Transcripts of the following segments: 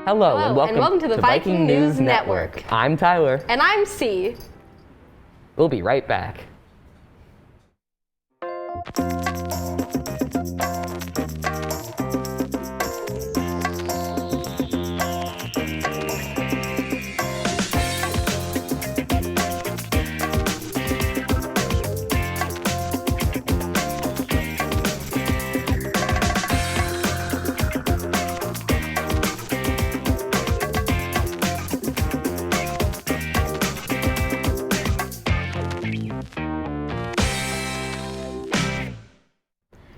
Hello, and welcome to the Viking News Network. I'm Tyler. And I'm C. We'll be right back.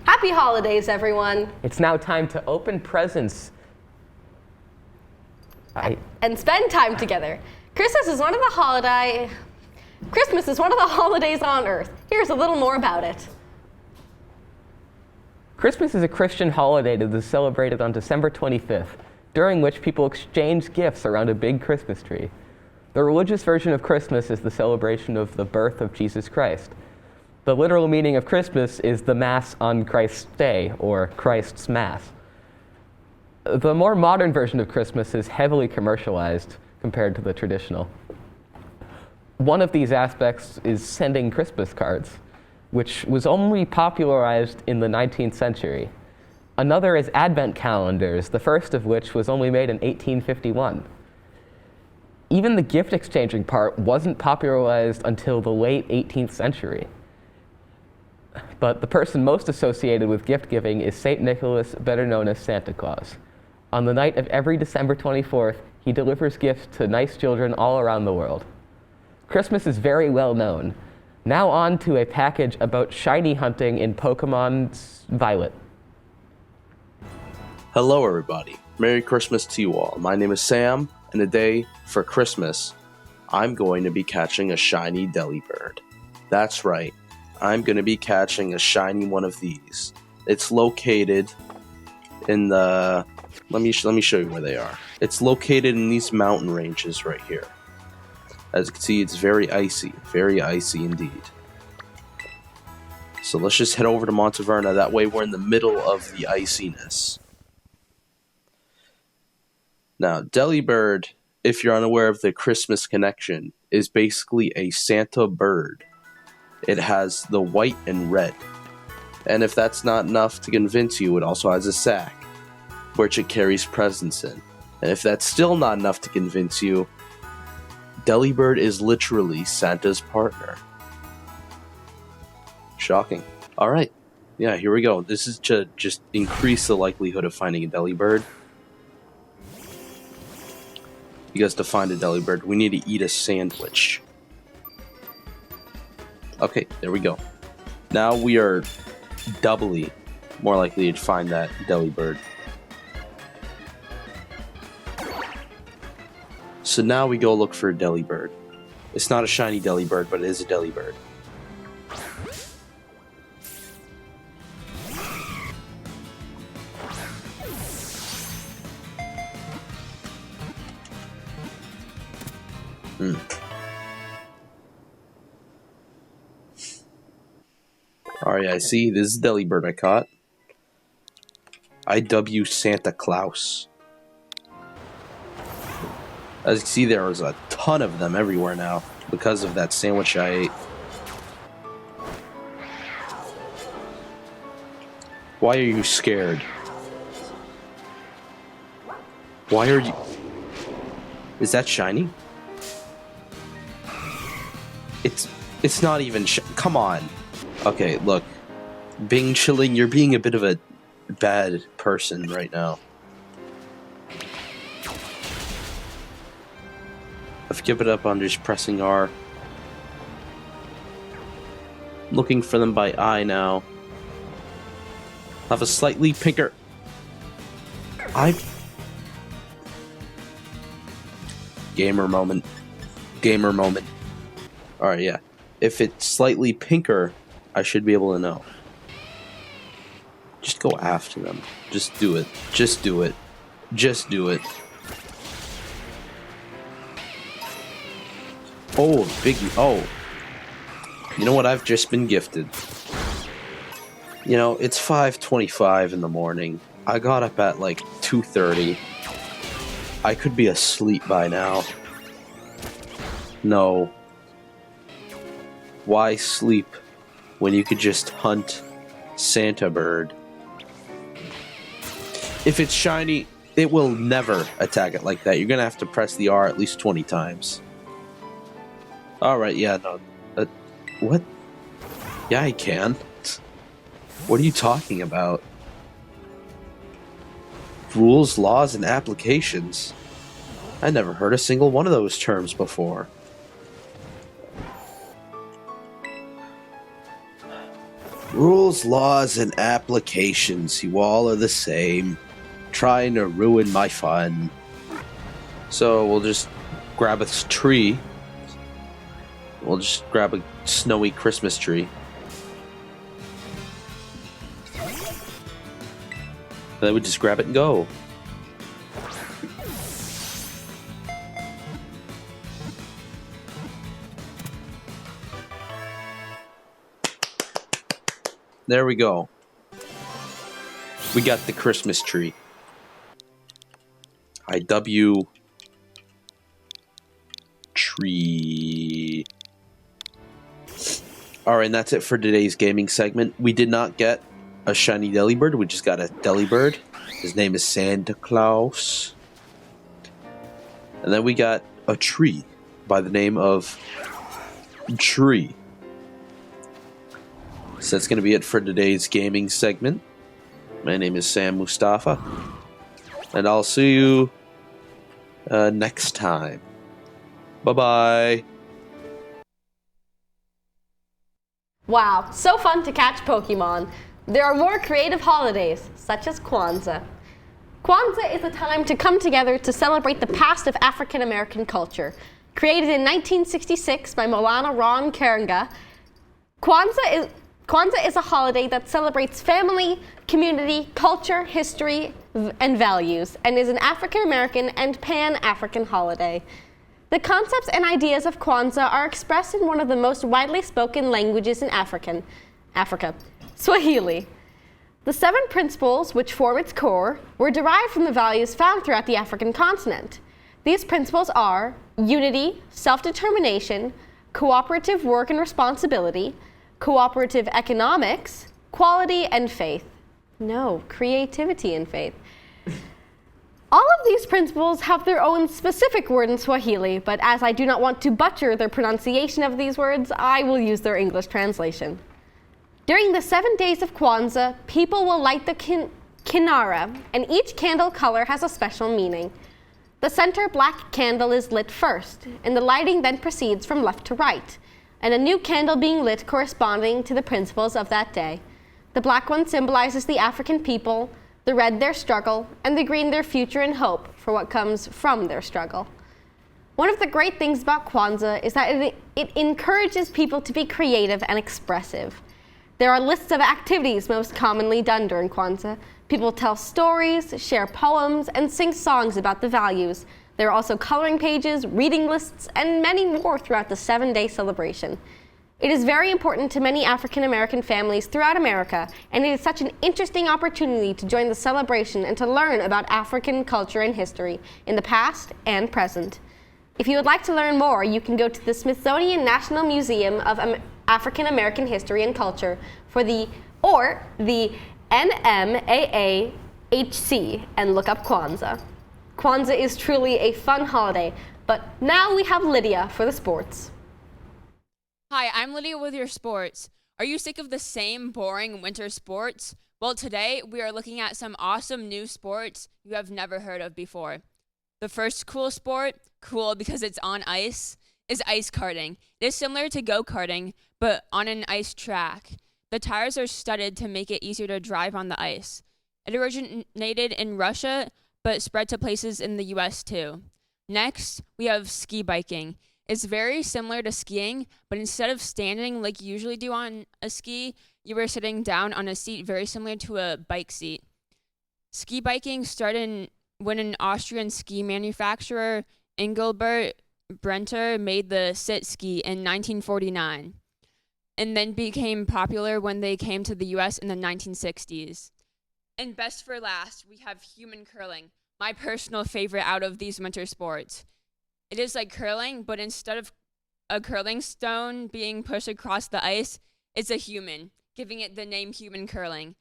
Happy holidays, everyone. It's now time to open presents. And spend time together. Christmas is one of the holidays on Earth. Here's a little more about it. Christmas is a Christian holiday that is celebrated on December 25th, during which people exchange gifts around a big Christmas tree. The religious version of Christmas is the celebration of the birth of Jesus Christ. The literal meaning of Christmas is the Mass on Christ's Day, or Christ's Mass. The more modern version of Christmas is heavily commercialized compared to the traditional. One of these aspects is sending Christmas cards, which was only popularized in the 19th century. Another is Advent calendars, the first of which was only made in 1851. Even the gift exchanging part wasn't popularized until the late 18th century. But the person most associated with gift giving is St. Nicholas, better known as Santa Claus. On the night of every December 24th, he delivers gifts to nice children all around the world. Christmas is very well known. Now on to a package about shiny hunting in Pokemon's Violet. Hello everybody. Merry Christmas to you all. My name is Sam, and today, for Christmas, I'm going to be catching a shiny Delibird. That's right. I'm going to be catching a shiny one of these. It's located in the... Let me show you where they are. It's located in these mountain ranges right here. As you can see, it's very icy indeed. So let's just head over to Monteverna. That way we're in the middle of the iciness. Now, Delibird, if you're unaware of the Christmas connection, is basically a Santa bird. It has the white and red. And if that's not enough to convince you, it also has a sack, which it carries presents in. And if that's still not enough to convince you, Delibird is literally Santa's partner. Shocking. Alright, yeah, here we go. This is to just increase the likelihood of finding a Delibird. Because to find a Delibird, we need to eat a sandwich. Okay, there we go. Now we are doubly more likely to find that Delibird. So now we go look for a Delibird. It's not a shiny Delibird, but it is a Delibird. Alright, I see. This is Delibird I caught. IW Santa Claus. As you can see, there was a ton of them everywhere now because of that sandwich I ate. Why are you scared? Why are you... Is that shiny? It's not even come on. Okay, look. Bing Chilling, you're being a bit of a bad person right now. I've given up on just pressing R. Looking for them by eye now. Have a slightly pinker... Gamer moment. Gamer moment. Alright, yeah. If it's slightly pinker, I should be able to know. Just go after them. Just do it. Just do it. Just do it. Oh, biggie. Oh. You know what? I've just been gifted. You know, it's 5:25 in the morning. I got up at like 2:30. I could be asleep by now. No. Why sleep when you could just hunt Santa Bird? If it's shiny, it will never attack it like that. You're gonna have to press the R at least 20 times. Alright, yeah, no. What? Yeah, I can. What are you talking about? Rules, laws, and applications. I never heard a single one of those terms before. Rules, laws, and applications. You all are the same. Trying to ruin my fun. So we'll just grab a tree. We'll just grab a snowy Christmas tree. Then we just grab it and go. There we go. We got the Christmas tree. IW tree. Alright, and that's it for today's gaming segment. We did not get a shiny Delibird, we just got a Delibird. His name is Santa Claus. And then we got a tree by the name of Tree. So that's going to be it for today's gaming segment. My name is Sam Mustafa. And I'll see you next time. Bye-bye. Wow, so fun to catch Pokemon. There are more creative holidays, such as Kwanzaa. Kwanzaa is a time to come together to celebrate the past of African American culture. Created in 1966 by Maulana Ron Karenga, Kwanzaa is a holiday that celebrates family, community, culture, history, and values, and is an African American and Pan-African holiday. The concepts and ideas of Kwanzaa are expressed in one of the most widely spoken languages in Africa, Swahili. The 7 principles which form its core were derived from the values found throughout the African continent. These principles are unity, self-determination, cooperative work and responsibility, cooperative economics, quality, and faith. No, creativity and faith. All of these principles have their own specific word in Swahili, but as I do not want to butcher their pronunciation of these words, I will use their English translation. During the 7 days of Kwanzaa, people will light the kinara, and each candle color has a special meaning. The center black candle is lit first, and the lighting then proceeds from left to right, and a new candle being lit corresponding to the principles of that day. The black one symbolizes the African people, the red their struggle, and the green their future and hope for what comes from their struggle. One of the great things about Kwanzaa is that it encourages people to be creative and expressive. There are lists of activities most commonly done during Kwanzaa. People tell stories, share poems, and sing songs about the values. There are also coloring pages, reading lists, and many more throughout the 7-day celebration. It is very important to many African American families throughout America, and it is such an interesting opportunity to join the celebration and to learn about African culture and history in the past and present. If you would like to learn more, you can go to the Smithsonian National Museum of African American History and Culture or the NMAAHC and look up Kwanzaa. Kwanzaa is truly a fun holiday, but now we have Lydia for the sports. Hi, I'm Lydia with your sports. Are you sick of the same boring winter sports? Well, today we are looking at some awesome new sports you have never heard of before. The first cool sport, cool because it's on ice, is ice karting. It is similar to go-karting, but on an ice track. The tires are studded to make it easier to drive on the ice. It originated in Russia, but spread to places in the US too. Next, we have ski biking. It's very similar to skiing, but instead of standing like you usually do on a ski, you are sitting down on a seat very similar to a bike seat. Ski biking started when an Austrian ski manufacturer, Engelbert Brenter, made the sit ski in 1949, and then became popular when they came to the US in the 1960s. And best for last, we have human curling. my personal favorite out of these winter sports. It is like curling, but instead of a curling stone being pushed across the ice, it's a human, giving it the name human curling.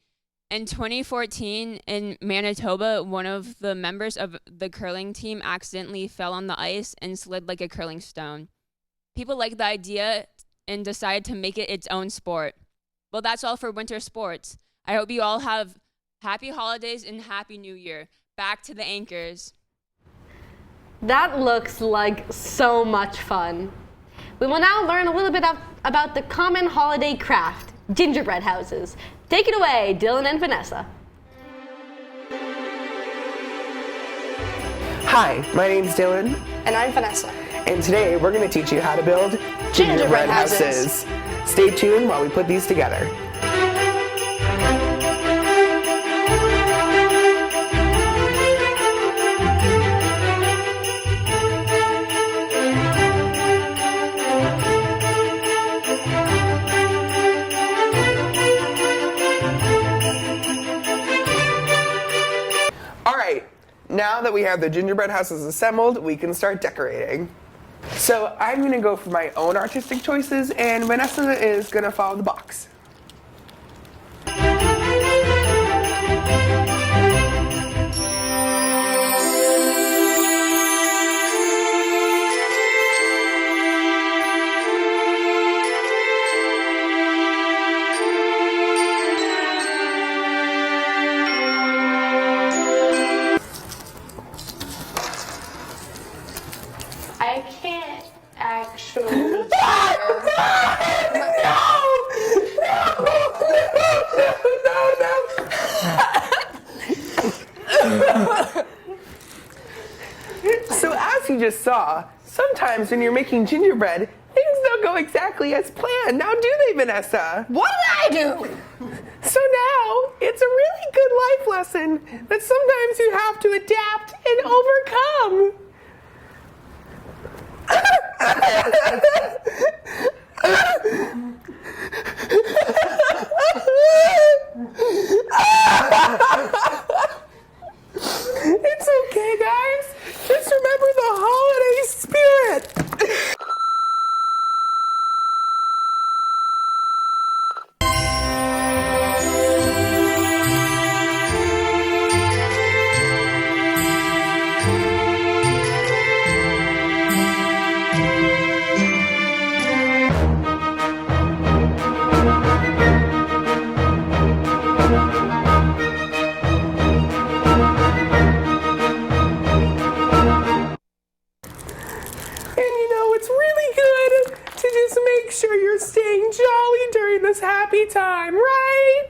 In 2014, in Manitoba, one of the members of the curling team accidentally fell on the ice and slid like a curling stone. People liked the idea and decided to make it its own sport. Well, that's all for winter sports. I hope you all have happy holidays and happy new year. Back to the anchors. That looks like so much fun. We will now learn a little bit about the common holiday craft, gingerbread houses. Take it away, Dylan and Vanessa. Hi, my name's Dylan, And I'm Vanessa. and today we're going to teach you how to build Gingerbread houses. Stay tuned while we put these together. All right, now that we have the gingerbread houses assembled, we can start decorating. So I'm going to go for my own artistic choices, and Vanessa is going to follow the box. I can't actually. So as you just saw, sometimes when you're making gingerbread, things don't go exactly as planned. Now do they, Vanessa? What did I do? So now, it's a really good life lesson that sometimes you have to adapt and overcome. It's okay, guys. Just remember the holiday spirit. It's really good to just make sure you're staying jolly during this happy time, right?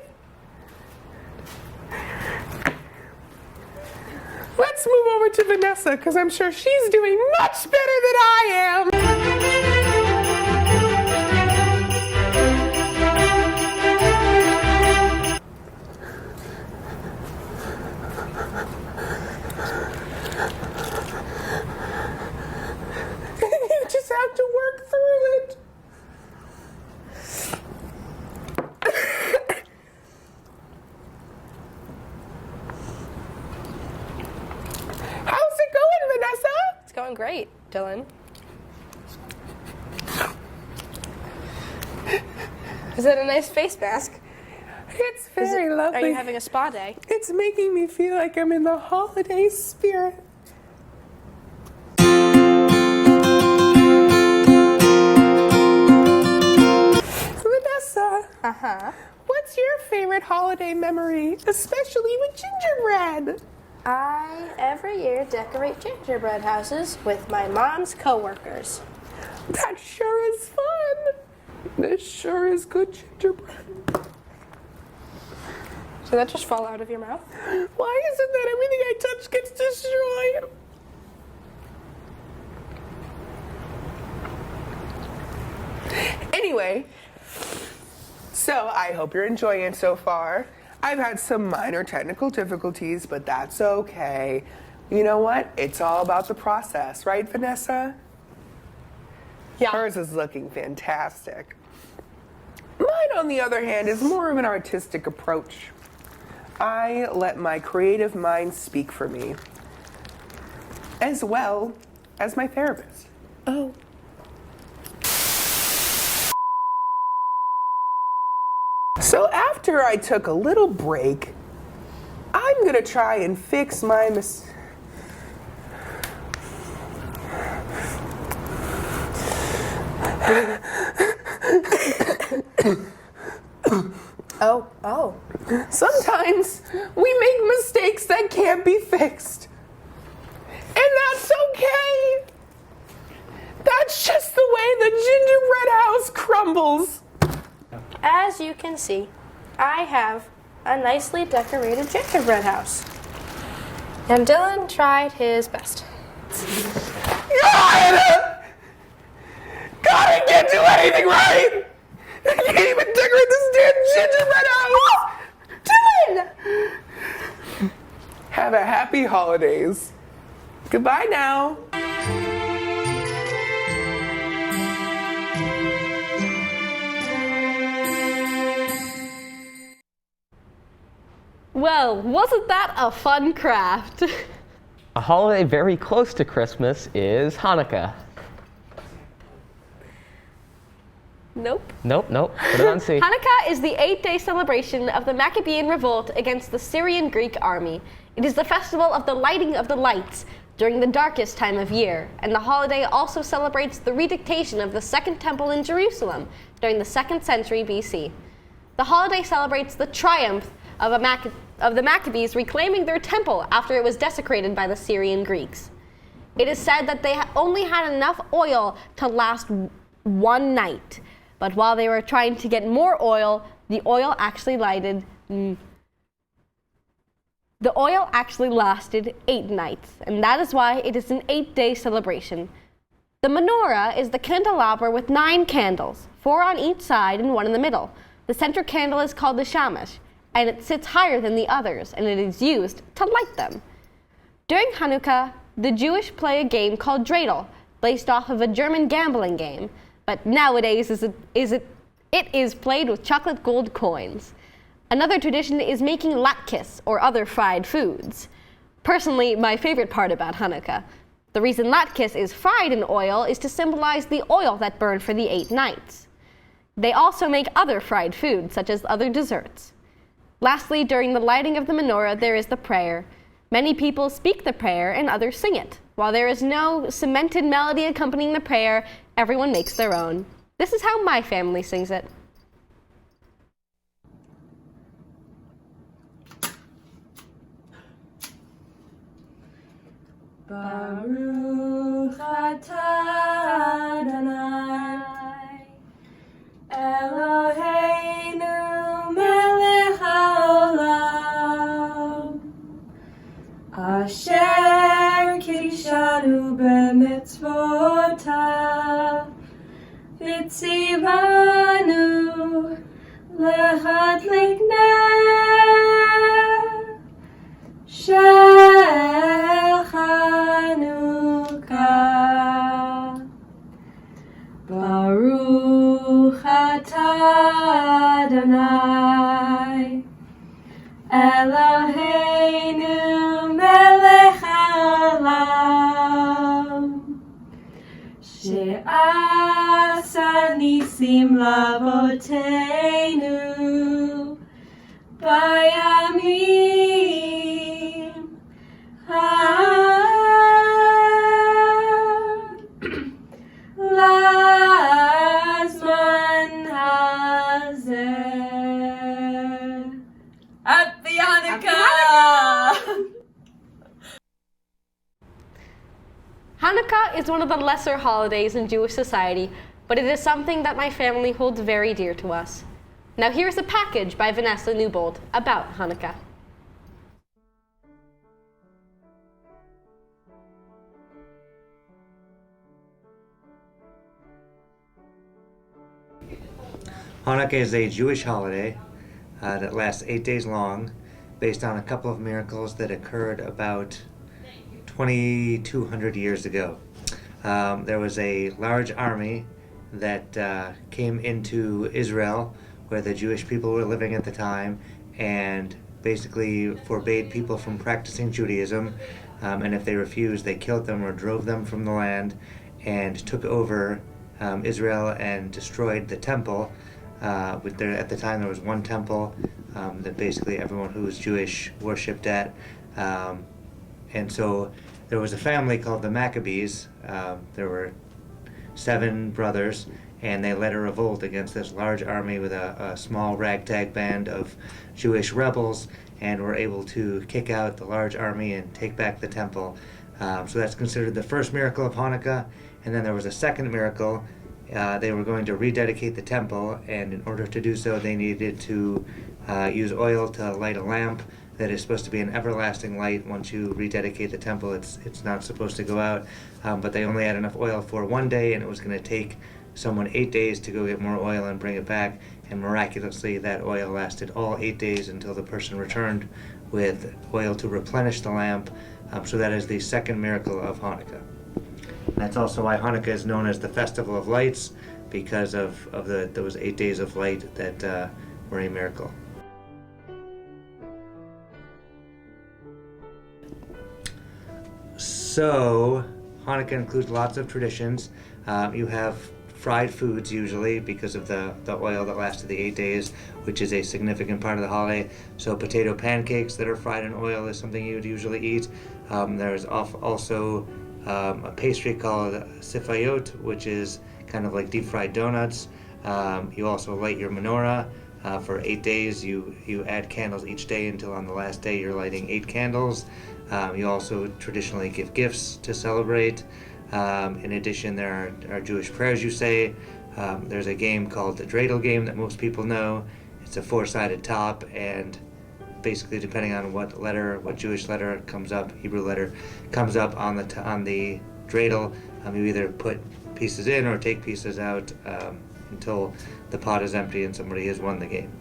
Let's move over to Vanessa, because I'm sure she's doing much better than I am. You just have to work through it. How's it going, Vanessa? It's going great, Dylan. Is that a nice face mask? It's very lovely. Are you having a spa day? It's making me feel like I'm in the holiday spirit. Vanessa, what's your favorite holiday memory, especially with gingerbread? I, every year, decorate gingerbread houses with my mom's coworkers. That sure is fun. This sure is good gingerbread. Did that just fall out of your mouth? Why is it that everything I touch gets destroyed? Anyway, so I hope you're enjoying it so far. I've had some minor technical difficulties, but that's okay. You know what? It's all about the process, right, Vanessa? Yeah. Hers is looking fantastic. Mine, on the other hand, is more of an artistic approach. I let my creative mind speak for me. as well as my therapist. Oh. So after I took a little break, I'm gonna try and fix my Oh. Sometimes we make mistakes that can't be fixed. And that's okay. That's just the way the gingerbread house crumbles. As you can see, I have a nicely decorated gingerbread house. And Dylan tried his best. God! God, I can't do anything right! I can't even decorate this damn gingerbread house! Dylan! Have a happy holidays. Goodbye now. Well, wasn't that a fun craft? A holiday very close to Christmas is Hanukkah. Nope. Nope. Put it on C. Hanukkah is the 8-day celebration of the Maccabean revolt against the Syrian Greek army. It is the festival of the lighting of the lights during the darkest time of year, and the holiday also celebrates the rededication of the Second Temple in Jerusalem during the 2nd century BC. The holiday celebrates the triumph of the Maccabees reclaiming their temple after it was desecrated by the Syrian Greeks. It is said that they only had enough oil to last one night, but while they were trying to get more oil, the oil actually lasted 8 nights, and that is why it is an 8-day celebration. The menorah is the candelabra with 9 candles, 4 on each side and 1 in the middle. The center candle is called the shamash, and it sits higher than the others, and it is used to light them. During Hanukkah, the Jewish play a game called dreidel, based off of a German gambling game, but nowadays it is played with chocolate gold coins. Another tradition is making latkes, or other fried foods. Personally, my favorite part about Hanukkah. The reason latkes is fried in oil is to symbolize the oil that burned for the 8 nights. They also make other fried foods, such as other desserts. Lastly, during the lighting of the menorah, there is the prayer. Many people speak the prayer and others sing it. While there is no cemented melody accompanying the prayer, everyone makes their own. This is how my family sings it. Baruch atah Adonai Eloheinu melech haolam Asher kiddushanu b'mitzvotav v'tzivanu lehadlik ner shel Chanukah. Baruch atah Adonai Eloheinu melech haolam she'asa nisim lavoteinu bayamim lazman hazeh. Happy Hanukkah! Hanukkah is one of the lesser holidays in Jewish society, but it is something that my family holds very dear to us. Now here's a package by Vanessa Newbold about Hanukkah. Hanukkah is a Jewish holiday that lasts 8 days long, based on a couple of miracles that occurred about 2,200 years ago. There was a large army that came into Israel, where the Jewish people were living at the time, and basically forbade people from practicing Judaism. and if they refused, they killed them or drove them from the land and took over Israel and destroyed the temple. At the time, there was one temple that basically everyone who was Jewish worshipped at. And so there was a family called the Maccabees. There were 7 brothers, and they led a revolt against this large army with a small ragtag band of Jewish rebels, and were able to kick out the large army and take back the temple. So that's considered the first miracle of Hanukkah. And then there was a second miracle. They were going to rededicate the temple, and in order to do so, they needed to use oil to light a lamp that is supposed to be an everlasting light. Once you rededicate the temple, it's not supposed to go out. But they only had enough oil for one day, and it was going to take someone 8 days to go get more oil and bring it back. And miraculously, that oil lasted all 8 days until the person returned with oil to replenish the lamp. So that is the second miracle of Hanukkah. That's also why Hanukkah is known as the Festival of Lights, because of those 8 days of light that were a miracle. So Hanukkah includes lots of traditions. You have fried foods usually because of the oil that lasted the 8 days, which is a significant part of the holiday. So potato pancakes that are fried in oil is something you would usually eat. There's also a pastry called sifayot, which is kind of like deep fried donuts. You also light your menorah. For 8 days, you add candles each day until on the last day you're lighting 8 candles. You also traditionally give gifts to celebrate. In addition, there are Jewish prayers you say. There's a game called the dreidel game that most people know. It's a 4-sided top, and basically depending on what Jewish letter comes up, Hebrew letter comes up on the dreidel, you either put pieces in or take pieces out until the pot is empty and somebody has won the game.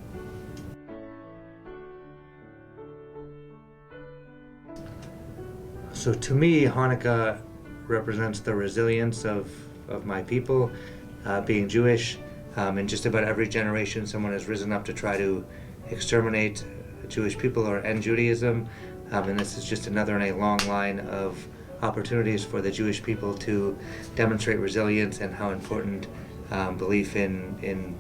So to me, Hanukkah represents the resilience of my people, being Jewish. In just about every generation, someone has risen up to try to exterminate Jewish people or end Judaism, and this is just another in a long line of opportunities for the Jewish people to demonstrate resilience and how important belief in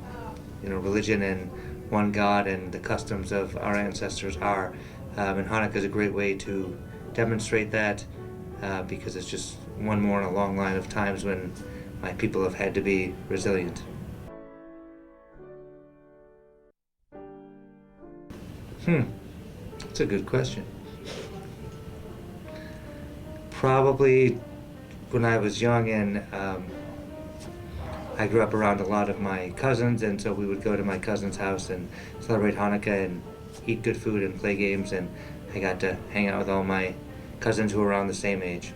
religion and one God and the customs of our ancestors are. And Hanukkah is a great way to demonstrate that because it's just one more in a long line of times when my people have had to be resilient. That's a good question. Probably when I was young and I grew up around a lot of my cousins, and so we would go to my cousin's house and celebrate Hanukkah and eat good food and play games, and I got to hang out with all my cousins who were around the same age.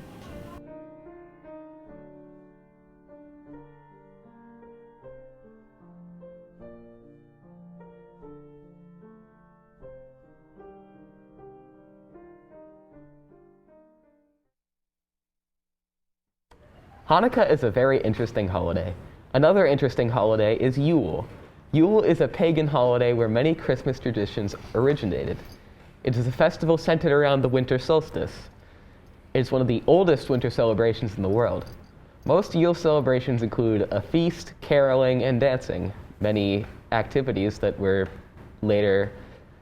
Hanukkah is a very interesting holiday. Another interesting holiday is Yule. Yule is a pagan holiday where many Christmas traditions originated. It is a festival centered around the winter solstice. It's one of the oldest winter celebrations in the world. Most Yule celebrations include a feast, caroling, and dancing, many activities that were later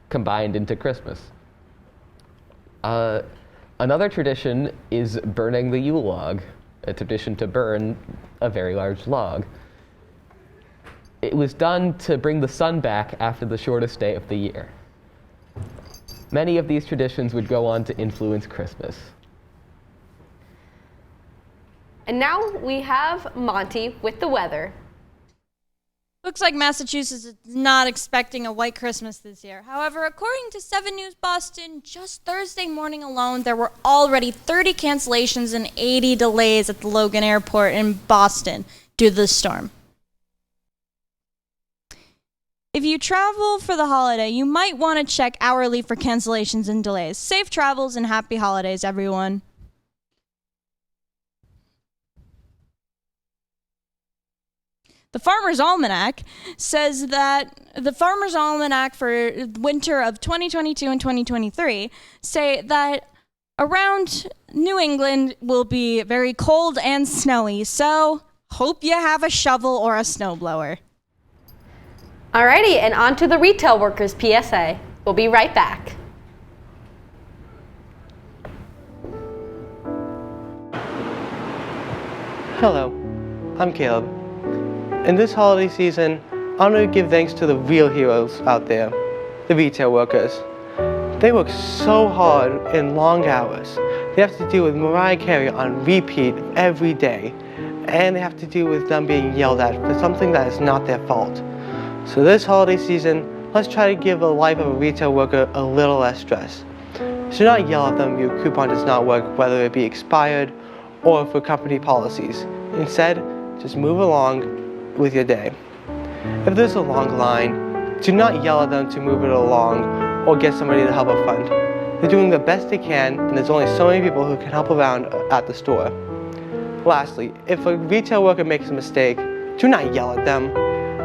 combined into Christmas. Another tradition is burning the Yule log, a tradition to burn a very large log. It was done to bring the sun back after the shortest day of the year. Many of these traditions would go on to influence Christmas. And now we have Monty with the weather. Looks like Massachusetts is not expecting a white Christmas this year. However, according to 7 News Boston, just Thursday morning alone, there were already 30 cancellations and 80 delays at the Logan Airport in Boston due to the storm. If you travel for the holiday, you might want to check hourly for cancellations and delays. Safe travels and happy holidays, everyone. The Farmer's Almanac says that the Farmer's Almanac for winter of 2022 and 2023 say that around New England will be very cold and snowy, so hope you have a shovel or a snowblower. Alrighty, and on to the retail workers PSA. We'll be right back. Hello, I'm Caleb. In this holiday season, I want to give thanks to the real heroes out there, the retail workers. They work so hard in long hours. They have to deal with Mariah Carey on repeat every day, and they have to deal with them being yelled at for something that is not their fault. So this holiday season, let's try to give the life of a retail worker a little less stress. So not yell at them if your coupon does not work, whether it be expired or for company policies. Instead, just move along with your day. If there's a long line, do not yell at them to move it along or get somebody to help up front. They're doing the best they can, and there's only so many people who can help around at the store. Lastly, if a retail worker makes a mistake, do not yell at them.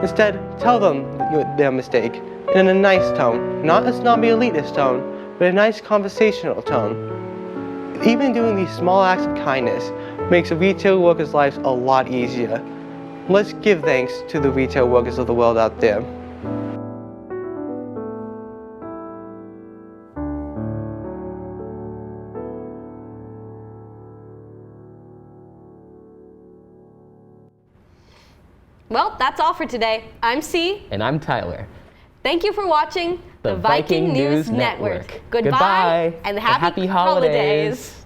Instead, tell them their mistake in a nice tone, not a snobby elitist tone, but a nice conversational tone. Even doing these small acts of kindness makes a retail worker's lives a lot easier. Let's give thanks to the retail workers of the world out there. Well, that's all for today. I'm C. And I'm Tyler. Thank you for watching the Viking News Network. Goodbye, Goodbye, and happy holidays.